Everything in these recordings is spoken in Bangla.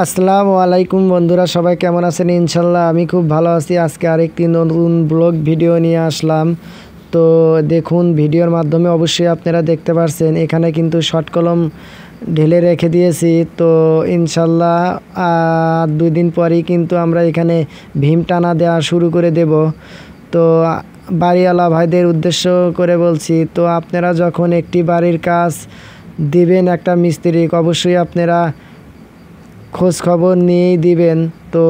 আসসালামু আলাইকুম বন্ধুরা, সবাই কেমন আছেন? ইনশাল্লাহ আমি খুব ভালো আছি। আজকে আরেকটি নতুন ব্লগ ভিডিও নিয়ে আসলাম। তো দেখুন, ভিডিওর মাধ্যমে অবশ্যই আপনারা দেখতে পাচ্ছেন এখানে কিন্তু শর্ট কলম ঢেলে রেখে দিয়েছি। তো ইনশাল্লাহ 2 দিন পরেই কিন্তু আমরা এখানে ভীম টানা দেওয়া শুরু করে দেব। তো বাড়িওয়ালা ভাইদের উদ্দেশ্য করে বলছি, তো আপনারা যখন একটি বাড়ির কাজ দিবেন একটা মিস্ত্রিকে, অবশ্যই আপনারা খোঁজ খবর নিয়েই দিবেন। তো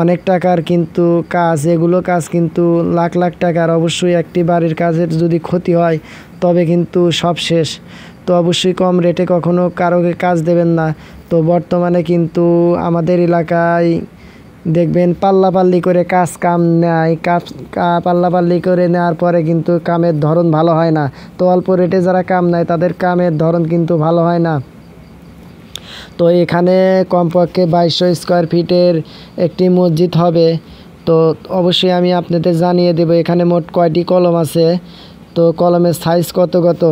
অনেক টাকার কিন্তু কাজ, এগুলো কাজ কিন্তু লাখ লাখ টাকার। অবশ্যই একটি বাড়ির কাজের যদি ক্ষতি হয় তবে কিন্তু সব শেষ। তো অবশ্যই কম রেটে কখনো কারোকে কাজ দেবেন না। তো বর্তমানে কিন্তু আমাদের এলাকায় দেখবেন পাল্লাপাল্লি করে কাম নেয়, পাল্লাপাল্লি করে নেওয়ার পরে কিন্তু কামের ধরন ভালো হয় না। তো অল্প রেটে যারা কাম নেয় তাদের কামের ধরন কিন্তু ভালো হয় না। তো এখানে কমপক্ষে 2200 স্কোয়ার ফিটের একটি মসজিদ হবে। তো অবশ্যই আমি আপনাদের জানিয়ে দেব এখানে মোট কয়টি কলম আছে, তো কলমের সাইজ কত কত।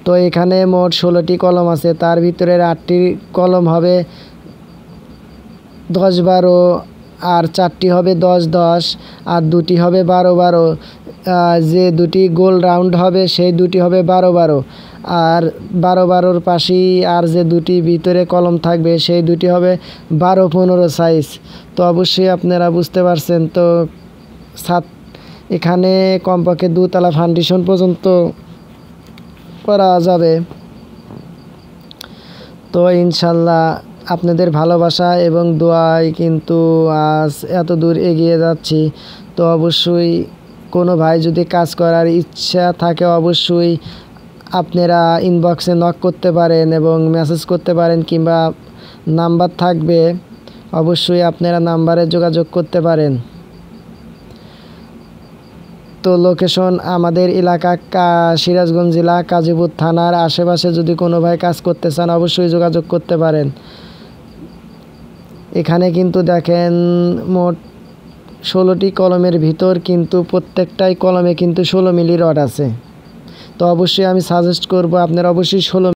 তো এখানে মোট 16টি কলম আছে, তার ভিতরে 8টি কলম হবে 10-12, আর 4টি হবে 10-10, আর 2টি হবে 12-12। যে 2টি গোল রাউন্ড হবে সেই 2টি হবে 12-12, আর 12-12-র পাশেই আর যে 2টি ভিতরে কলম থাকবে সেই 2টি হবে 12-15 সাইজ। তো অবশ্যই আপনারা বুঝতে পারছেন। তো এখানে কমপক্ষে 2তলা ফাউন্ডেশন পর্যন্ত করা যাবে। তো ইনশাল্লাহ আপনাদের ভালোবাসা এবং দোয়ায় কিন্তু আজ এত দূর এগিয়ে যাচ্ছি। তো অবশ্যই কোনো ভাই যদি কাজ করার ইচ্ছা থাকে অবশ্যই আপনারা ইনবক্সে নক করতে পারেন এবং মেসেজ করতে পারেন, কিংবা নাম্বার থাকবে, অবশ্যই আপনারা নাম্বারে যোগাযোগ করতে পারেন। তো লোকেশন আমাদের এলাকা সিরাজগঞ্জ জেলা কাজীপুর থানার আশেপাশে। যদি কোনো ভাই কাজ করতে চান অবশ্যই যোগাযোগ করতে পারেন। এখানে কিন্তু দেখেন মোট 16টি কলমের ভিতর কিন্তু প্রত্যেকটাই কলমে কিন্তু 16 মিলি রড আছে। তো অবশ্যই আমি সাজেস্ট করব আপনারা অবশ্যই 16